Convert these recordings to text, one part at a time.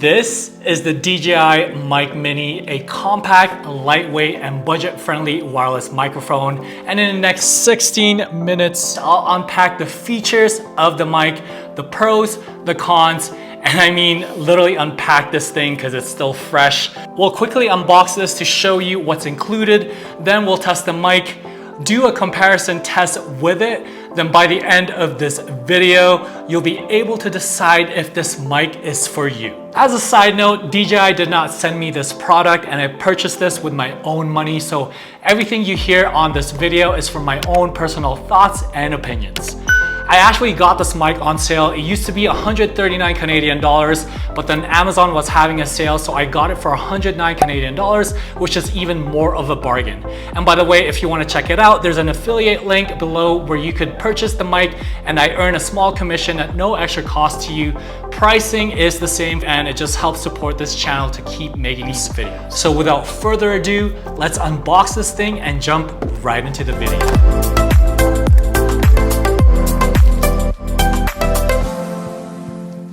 This is the DJI Mic Mini, a compact, lightweight, and budget-friendly wireless microphone. And in the next 16 minutes, I'll unpack the features of the mic, the pros, the cons, and I mean literally unpack this thing because it's still fresh. We'll quickly unbox this to show you what's included, then we'll test the mic, do a comparison test with it. Then by the end of this video, you'll be able to decide if this mic is for you. As a side note, DJI did not send me this product and I purchased this with my own money. So everything you hear on this video is from my own personal thoughts and opinions. I actually got this mic on sale. It used to be 139 Canadian dollars, but then Amazon was having a sale, so I got it for 109 Canadian dollars, which is even more of a bargain. And by the way, if you want to check it out, there's an affiliate link below where you could purchase the mic and I earn a small commission at no extra cost to you. Pricing is the same and it just helps support this channel to keep making these videos. So without further ado, let's unbox this thing and jump right into the video.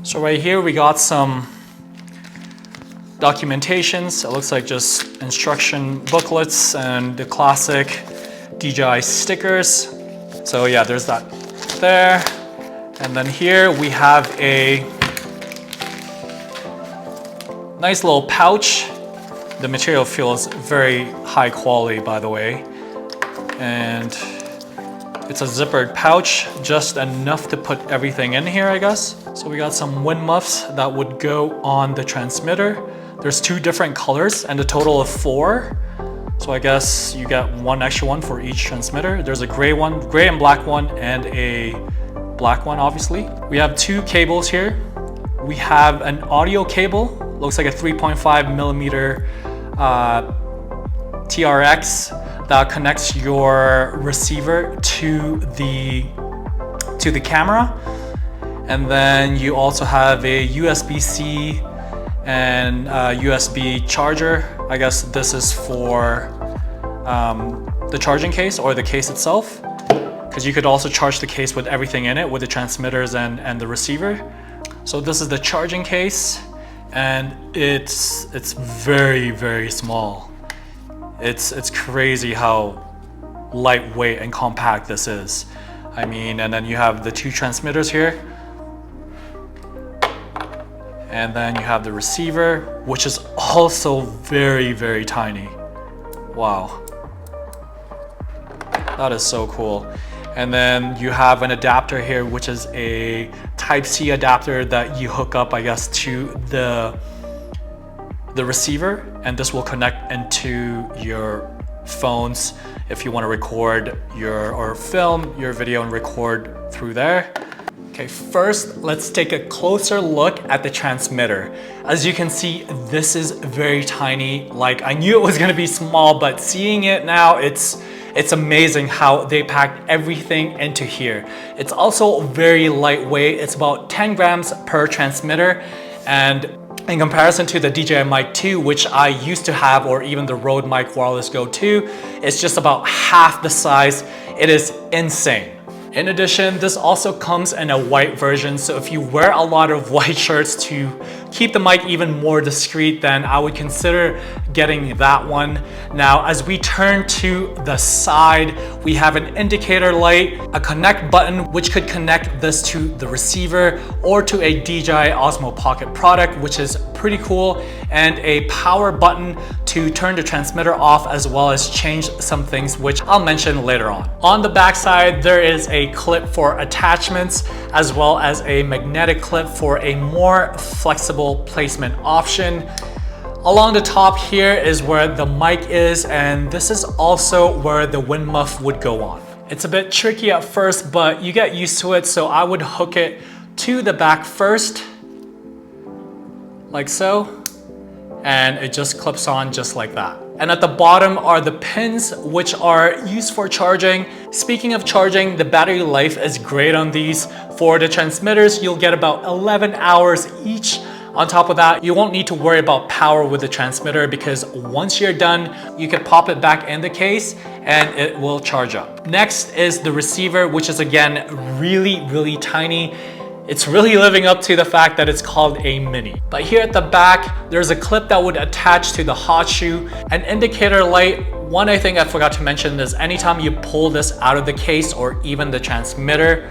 So right here we got some documentations. It looks like just instruction booklets and the classic DJI stickers. So yeah, there's that there. And then here we have a nice little pouch. The material feels very high quality, by the way. And it's a zippered pouch, just enough to put everything in here, I guess. So we got some wind muffs that would go on the transmitter. There's 2 different colors and a total of 4. So I guess you get 1 extra one for each transmitter. There's a gray one, gray and black one, and a black one, obviously. We have 2 cables here. We have an audio cable, looks like a 3.5 millimeter TRX that connects your receiver to the camera. And then you also have a USB-C and a USB charger. I guess this is for the charging case or the case itself, because you could also charge the case with everything in it, with the transmitters and the receiver. So this is the charging case, and it's very, very small. It's crazy how lightweight and compact this is. I mean, and then you have the 2 transmitters here. And then you have the receiver, which is also very, very tiny. Wow. That is so cool. And then you have an adapter here, which is a Type-C adapter that you hook up, I guess, to the receiver, and this will connect into your phones if you want to record or film your video and record through there. Okay, first let's take a closer look at the transmitter. As you can see, this is very tiny. Like, I knew it was going to be small, but seeing it now, it's amazing how they packed everything into here. It's also very lightweight. It's about 10 grams per transmitter, and in comparison to the DJI Mic 2, which I used to have, or even the Rode Mic Wireless Go 2, it's just about half the size. It is insane. In addition, this also comes in a white version, so if you wear a lot of white shirts to keep the mic even more discreet, then I would consider getting that one. Now, as we turn to the side, we have an indicator light, a connect button, which could connect this to the receiver or to a DJI Osmo Pocket product, which is pretty cool, and a power button to turn the transmitter off, as well as change some things, which I'll mention later on. On the back side, there is a clip for attachments, as well as a magnetic clip for a more flexible placement option. Along the top here is where the mic is, and this is also where the wind muff would go on. It's a bit tricky at first, but you get used to it, so I would hook it to the back first, like so, and it just clips on just like that. And at the bottom are the pins, which are used for charging. Speaking of charging, the battery life is great on these. For the transmitters, you'll get about 11 hours each. On top of that, you won't need to worry about power with the transmitter, because once you're done, you can pop it back in the case and it will charge up. Next is the receiver, which is again really, really tiny. It's really living up to the fact that it's called a mini. But here at the back, there's a clip that would attach to the hot shoe. An indicator light. One thing I forgot to mention is anytime you pull this out of the case or even the transmitter,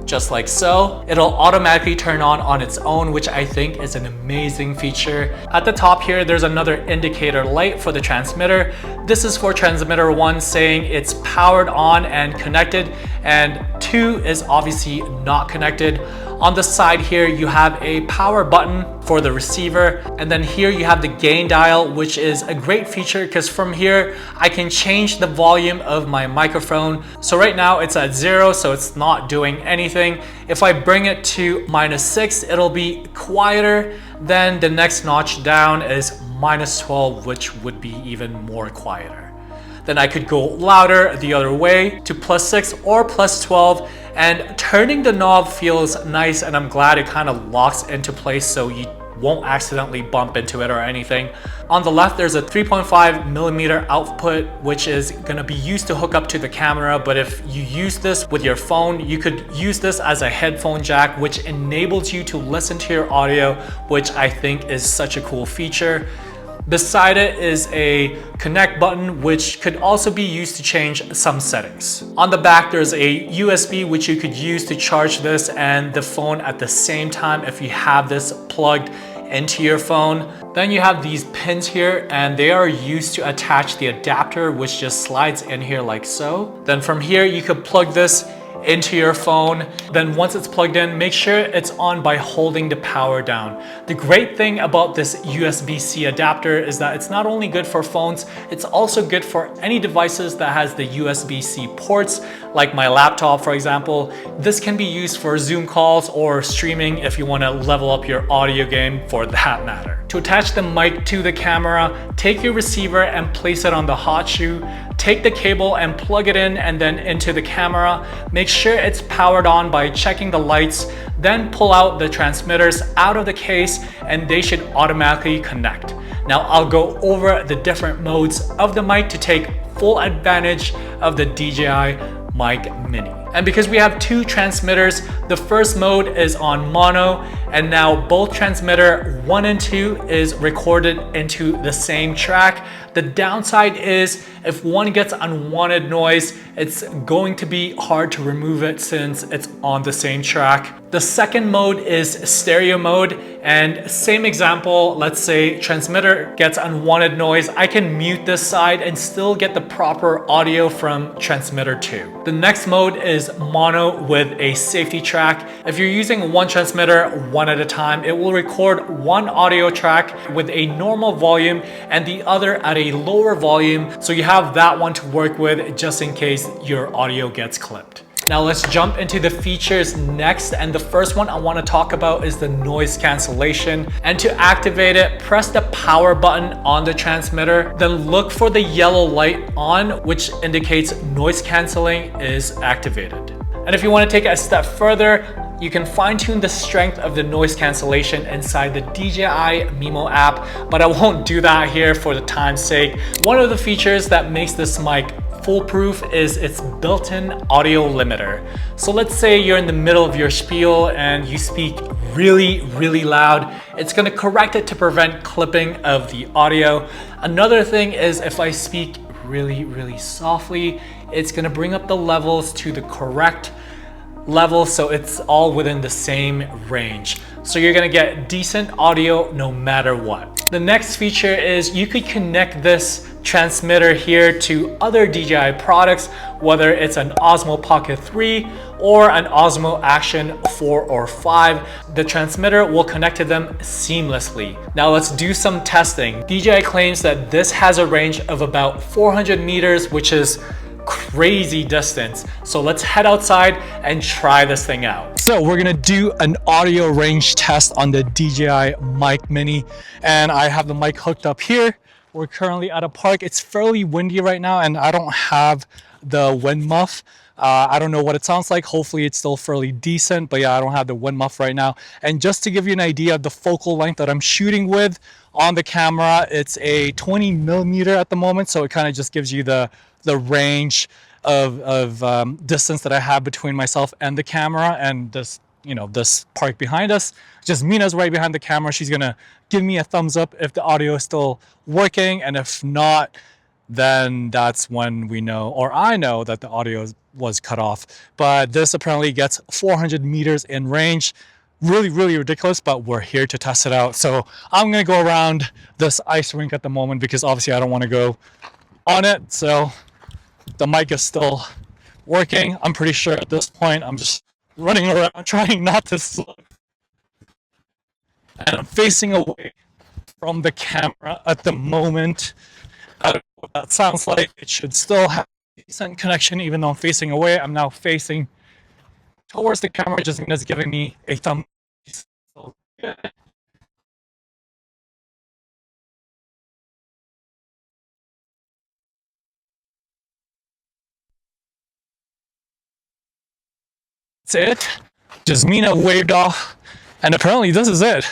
just like so, it'll automatically turn on its own, which I think is an amazing feature. At the top here, there's another indicator light for the transmitter. This is for transmitter 1 saying it's powered on and connected, and 2 is obviously not connected. On the side here, you have a power button for the receiver, and then here you have the gain dial, which is a great feature because from here I can change the volume of my microphone. So right now it's at 0, so it's not doing anything. If I bring it to -6, it'll be quieter. Then the next notch down is -12, which would be even more quieter. Then I could go louder the other way to +6 or +12, and turning the knob feels nice, and I'm glad it kind of locks into place so you won't accidentally bump into it or anything. On the left, there's a 3.5mm output, which is gonna be used to hook up to the camera, but if you use this with your phone, you could use this as a headphone jack, which enables you to listen to your audio, which I think is such a cool feature. Beside it is a connect button, which could also be used to change some settings. On the back, there's a USB, which you could use to charge this and the phone at the same time if you have this plugged into your phone. Then you have these pins here, and they are used to attach the adapter, which just slides in here like so. Then from here, you could plug this into your phone. Then once it's plugged in, make sure it's on by holding the power down. The great thing about this USB-C adapter is that it's not only good for phones, it's also good for any devices that has the USB-C ports, like my laptop, for example. This can be used for Zoom calls or streaming if you want to level up your audio game for that matter. To attach the mic to the camera, take your receiver and place it on the hot shoe. Take the cable and plug it in and then into the camera. Make sure it's powered on by checking the lights, then pull out the transmitters out of the case and they should automatically connect. Now I'll go over the different modes of the mic to take full advantage of the DJI Mic Mini. And because we have two transmitters, the first mode is on mono, and now both transmitter 1 and 2 is recorded into the same track. The downside is if one gets unwanted noise, it's going to be hard to remove it since it's on the same track. The second mode is stereo mode, and same example, let's say transmitter gets unwanted noise, I can mute this side and still get the proper audio from transmitter 2. The next mode is mono with a safety track. If you're using one transmitter one at a time, it will record one audio track with a normal volume and the other at a lower volume, so you have that one to work with just in case your audio gets clipped. Now let's jump into the features next, and the first one I want to talk about is the noise cancellation. And to activate it, press the power button on the transmitter, then look for the yellow light on, which indicates noise cancelling is activated. And if you want to take it a step further, you can fine-tune the strength of the noise cancellation inside the DJI Mimo app, but I won't do that here for the time's sake. One of the features that makes this mic foolproof is its built-in audio limiter. So let's say you're in the middle of your spiel and you speak really loud. It's going to correct it to prevent clipping of the audio. Another thing is if I speak really softly, it's going to bring up the levels to the correct level, so it's all within the same range. So you're gonna get decent audio no matter what. The next feature is you could connect this transmitter here to other DJI products, whether it's an Osmo Pocket 3 or an Osmo Action 4 or 5. The transmitter will connect to them seamlessly. Now let's do some testing. DJI claims that this has a range of about 400 meters, which is crazy distance. So let's head outside and try this thing out. So we're gonna do an audio range test on the DJI Mic Mini, and I have the mic hooked up here. We're currently at a park. It's fairly windy right now and I don't have the wind muff. I don't know what it sounds like. Hopefully it's still fairly decent, but yeah, I don't have the wind muff right now. And just to give you an idea of the focal length that I'm shooting with on the camera, it's a 20mm at the moment, so it kind of just gives you the range of distance that I have between myself and the camera, and this this park behind us. Jasmina's right behind the camera. She's gonna give me a thumbs up if the audio is still working, and if not, then that's when we know, or I know, that the audio was cut off. But this apparently gets 400 meters in range. Really, really ridiculous, but we're here to test it out. So I'm gonna go around this ice rink at the moment because obviously I don't want to go on it. So the mic is still working. I'm pretty sure at this point I'm just running around trying not to slip. And I'm facing away from the camera at the moment. I don't know what that sounds like. It should still have a decent connection even though I'm facing away. I'm now facing towards the camera. Jasmina's giving me a thumb. So good. That's it. Jasmina waved off, and apparently this is it.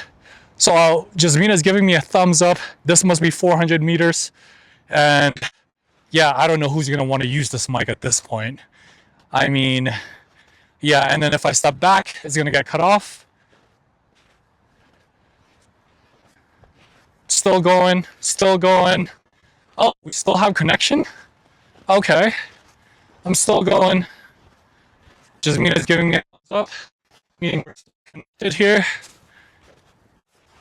So Jasmina's giving me a thumbs up. This must be 400 meters. And yeah, I don't know who's gonna want to use this mic at this point. I mean, yeah, and then if I step back, it's gonna get cut off. Still going, still going. Oh, we still have connection? Okay. I'm still going. Jasmina's giving me a thumbs up. Meaning we're still connected here.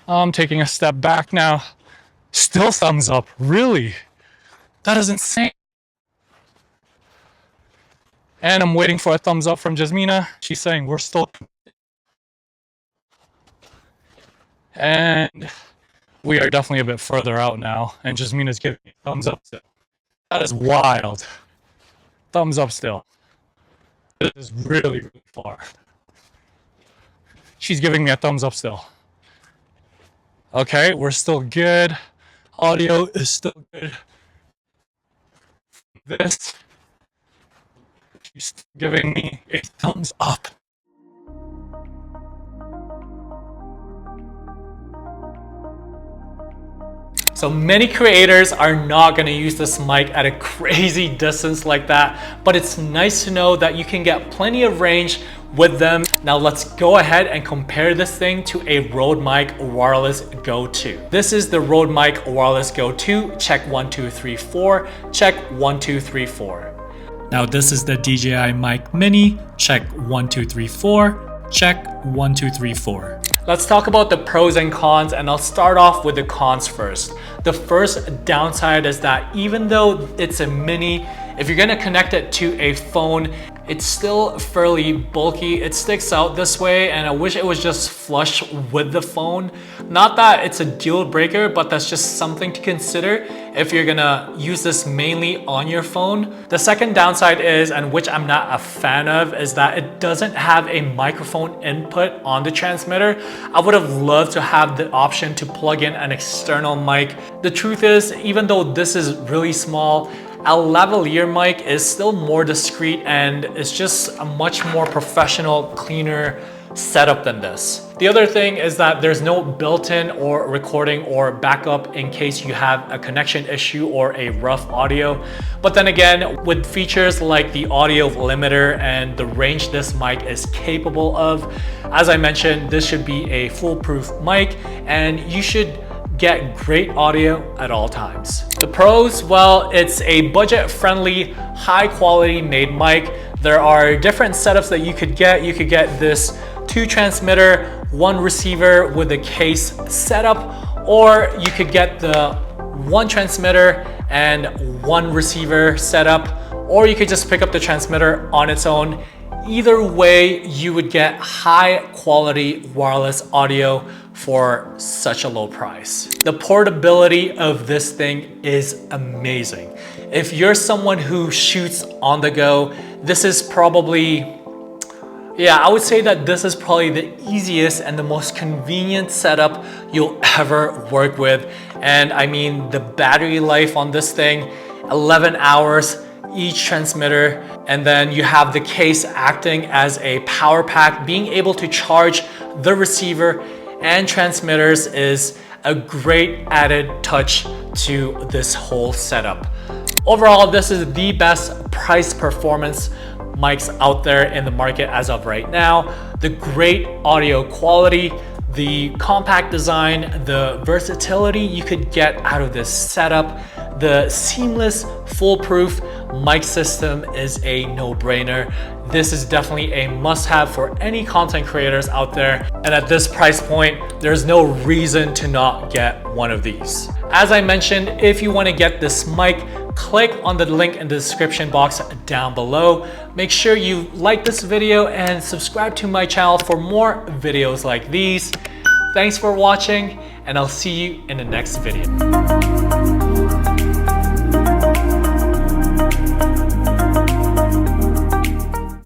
I'm taking a step back now. Still thumbs up, really? That is insane. And I'm waiting for a thumbs up from Jasmina. She's saying we're still. And we are definitely a bit further out now. And Jasmina's giving me a thumbs up still. That is wild. Thumbs up still. This is really, really far. She's giving me a thumbs up still. Okay, we're still good. Audio is still good. This, she's giving me a thumbs up. So many creators are not going to use this mic at a crazy distance like that, but it's nice to know that you can get plenty of range with them. Now let's go ahead and compare this thing to a Rode Mic Wireless Go 2. This is the Rode Mic Wireless Go 2. Check 1, 2, 3, 4. Check 1, 2, 3, 4. Now this is the DJI Mic Mini. Check 1, 2, 3, 4. Check 1, 2, 3, 4. Let's talk about the pros and cons, and I'll start off with the cons first. The first downside is that even though it's a mini, if you're gonna connect it to a phone, it's still fairly bulky. It sticks out this way, and I wish it was just flush with the phone. Not that it's a deal breaker, but that's just something to consider if you're gonna use this mainly on your phone. The second downside is, and which I'm not a fan of, is that it doesn't have a microphone input on the transmitter. I would have loved to have the option to plug in an external mic. The truth is, even though this is really small, a lavalier mic is still more discreet and it's just a much more professional, cleaner setup than this. The other thing is that there's no built-in or recording or backup in case you have a connection issue or a rough audio. But then again, with features like the audio limiter and the range this mic is capable of, as I mentioned, this should be a foolproof mic and you should get great audio at all times. The pros, well, it's a budget-friendly, high-quality made mic. There are different setups that you could get. You could get this 2 transmitter, 1 receiver with a case setup, or you could get the 1 transmitter and 1 receiver setup, or you could just pick up the transmitter on its own. Either way, you would get high quality wireless audio for such a low price. The portability of this thing is amazing. If you're someone who shoots on the go, this is probably, I would say that this is probably the easiest and the most convenient setup you'll ever work with. And I mean, the battery life on this thing, 11 hours each transmitter, and then you have the case acting as a power pack. Being able to charge the receiver and transmitters is a great added touch to this whole setup. Overall, this is the best price performance mics out there in the market as of right now. The great audio quality, the compact design, the versatility you could get out of this setup, the seamless, foolproof mic system is a no-brainer. This is definitely a must-have for any content creators out there. And at this price point, there's no reason to not get one of these. As I mentioned, if you want to get this mic, click on the link in the description box down below. Make sure you like this video and subscribe to my channel for more videos like these. Thanks for watching, and I'll see you in the next video.